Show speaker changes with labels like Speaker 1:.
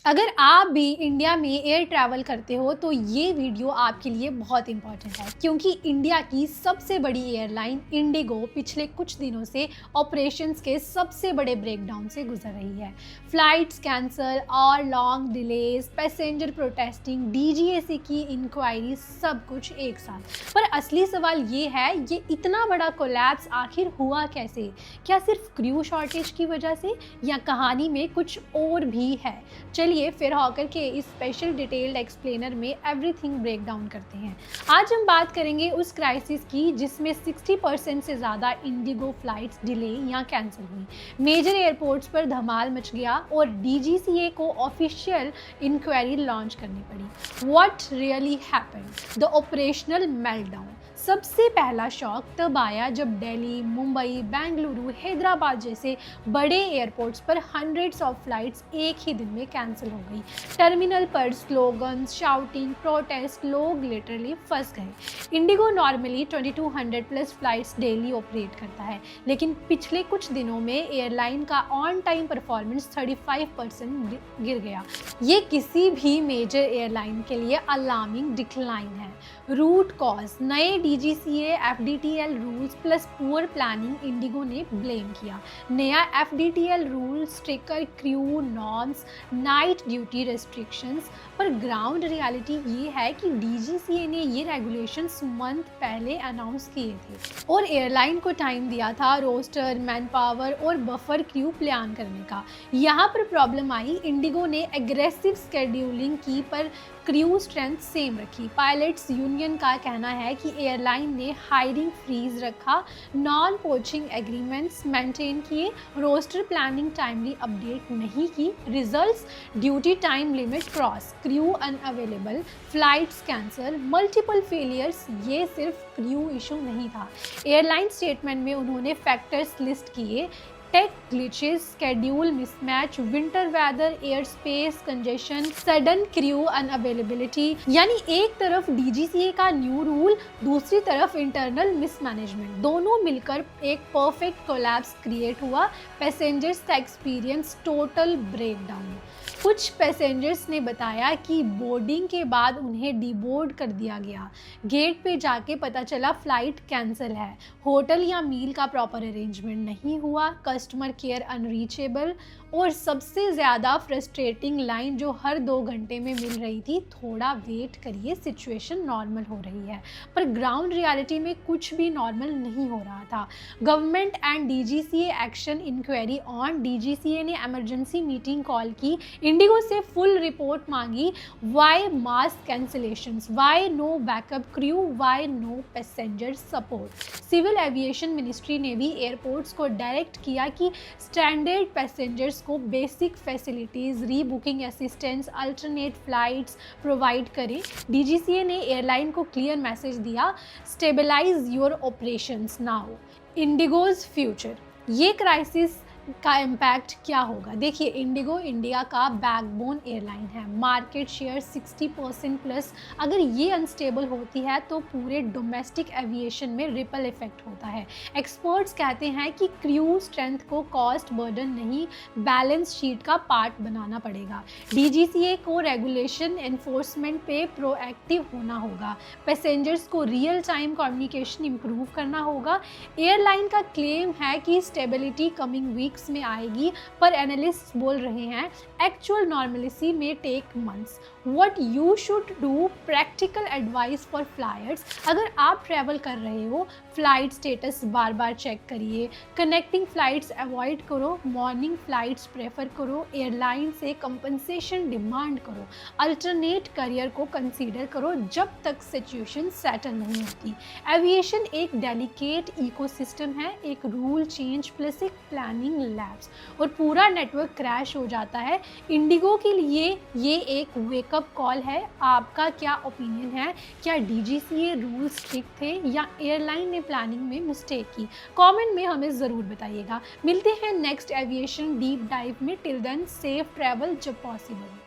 Speaker 1: अगर आप भी इंडिया में एयर ट्रैवल करते हो तो ये वीडियो आपके लिए बहुत इंपॉर्टेंट है, क्योंकि इंडिया की सबसे बड़ी एयरलाइन इंडिगो पिछले कुछ दिनों से ऑपरेशंस के सबसे बड़े ब्रेकडाउन से गुजर रही है। फ्लाइट्स कैंसल और लॉन्ग डिलेज, पैसेंजर प्रोटेस्टिंग, डीजीएसी की इंक्वायरी, सब कुछ एक साथ। पर असली सवाल ये है, ये इतना बड़ा कोलैप्स आखिर हुआ कैसे? क्या सिर्फ क्रू शॉर्टेज की वजह से, या कहानी में कुछ और भी है? चलिए फिर हॉकर के इस स्पेशल डिटेल्ड एक्सप्लेनर में एवरीथिंग ब्रेक डाउन करते हैं। आज हम बात करेंगे उस क्राइसिस की जिसमें 60% से ज़्यादा इंडिगो फ्लाइट्स डिले या कैंसिल हुई, मेजर एयरपोर्ट्स पर धमाल मच गया और डीजीसीए को ऑफिशियल इंक्वायरी लॉन्च करनी पड़ी। What really happened? The operational meltdown. सबसे पहला शॉक तब आया जब दिल्ली, मुंबई, बेंगलुरु, हैदराबाद जैसे बड़े एयरपोर्ट्स पर हंड्रेड्स ऑफ फ्लाइट्स एक ही दिन में कैंसिल हो गई। टर्मिनल पर स्लोगन्स, शाउटिंग, प्रोटेस्ट, लोग लिटरली फंस गए। Indigo normally 2200 plus flights daily operate करता है, लेकिन पिछले कुछ दिनों में एयरलाइन का ऑन टाइम परफॉर्मेंस 35% गिर गया। ये किसी भी मेजर एयरलाइन के लिए अलार्मिंग डिक्लाइन है। रूट कॉज: नए DGCA FDTL rules plus poor planning IndiGo ने ब्लेम किया। नया FDTL rule, stricter crew norms, night duty restrictions. पर ग्राउंड रियलिटी ये है कि डीजीसीए ने ये रेगुलेशंस मंथ पहले अनाउंस किए थे और एयरलाइन को टाइम दिया था रोस्टर, मैन पावर और बफर क्रू प्लान करने का। यहाँ पर प्रॉब्लम आई, इंडिगो ने एग्रेसिव स्केड्यूलिंग की पर क्रू स्ट्रेंथ सेम रखी। पायलट्स यूनियन का कहना है कि एयरलाइन ने हायरिंग फ्रीज रखा, नॉन पोचिंग एग्रीमेंट्स मेंटेन किए, रोस्टर प्लानिंग टाइमली अपडेट नहीं की। Results: duty time limit cross, crew unavailable, flights cancel, multiple failures. ये सिर्फ क्रू इशू नहीं था। एयरलाइन स्टेटमेंट में उन्होंने फैक्टर्स लिस्ट किए: tech glitches, schedule mismatch, winter weather, air space congestion, sudden crew unavailability. यानी एक तरफ डीजीसीए का न्यू रूल, दूसरी तरफ इंटरनल मिसमैनेजमेंट, दोनों मिलकर एक परफेक्ट कोलैप्स क्रिएट हुआ। पैसेंजर्स का एक्सपीरियंस टोटल ब्रेकडाउन। कुछ पैसेंजर्स ने बताया कि बोर्डिंग के बाद उन्हें डिबोर्ड कर दिया गया। गेट पे जाके पता चला फ्लाइट कैंसिल है। होटल या मील का प्रॉपर अरेंजमेंट नहीं हुआ, कस्टमर केयर अनरीचेबल, और सबसे ज़्यादा फ्रस्ट्रेटिंग लाइन जो हर 2 घंटे में मिल रही थी, थोड़ा वेट करिए, सिचुएशन नॉर्मल हो रही है। पर ग्राउंड रियलिटी में कुछ भी नॉर्मल नहीं हो रहा था। Government and DGCA action inquiry on. DGCA ने इमरजेंसी मीटिंग कॉल की, इंडिगो से फुल रिपोर्ट मांगी। Why mass cancellations, why no backup crew, why no passenger support. Civil aviation ministry ने भी एयरपोर्ट्स को डायरेक्ट किया कि स्टैंडर्ड पैसेंजर्स को basic facilities, rebooking assistance, alternate flights provide करें। डीजीसीए ने एयरलाइन को क्लियर मैसेज दिया: stabilize your operations now. IndiGo's future. ये क्राइसिस का इम्पैक्ट क्या होगा? देखिए, इंडिगो इंडिया का बैकबोन एयरलाइन है, मार्केट शेयर 60% प्लस। अगर ये अनस्टेबल होती है तो पूरे डोमेस्टिक एविएशन में रिपल इफेक्ट होता है। एक्सपर्ट्स कहते हैं कि क्रू स्ट्रेंथ को कॉस्ट बर्डन नहीं, बैलेंस शीट का पार्ट बनाना पड़ेगा। डीजीसीए को रेगुलेशन एनफोर्समेंट पे प्रोएक्टिव होना होगा। पैसेंजर्स को रियल टाइम कम्युनिकेशन इंप्रूव करना होगा। एयरलाइन का क्लेम है कि स्टेबिलिटी कमिंग वीक्स में आएगी, पर एनालिस्ट बोल रहे हैं एक्चुअल नॉर्मलिसी में take months. What you should do? Practical advice for flyers. अगर आप ट्रैवल कर रहे हो, फ्लाइट स्टेटस बार बार चेक करिए, कनेक्टिंग फ्लाइट्स अवॉइड करो, मॉर्निंग फ्लाइट्स प्रेफर करो, एयरलाइन से कंपनसेशन डिमांड करो, अल्टरनेट करियर को कंसीडर करो जब तक सिचुएशन सेटल नहीं होती। एविएशन एक डेलिकेट इकोसिस्टम है, एक रूल चेंज प्लस एक प्लानिंग लैप्स और पूरा नेटवर्क क्रैश हो जाता है। इंडिगो के लिए ये एक वेकअप कॉल है। आपका क्या ओपिनियन है? क्या डीजीसीए रूल्स स्ट्रिक्ट थे या एयरलाइन ने प्लानिंग में मिस्टेक की? कमेंट में हमें ज़रूर बताइएगा। मिलते हैं नेक्स्ट एविएशन डीप डाइव में। टिल देन सेफ ट्रैवल जब पॉसिबल।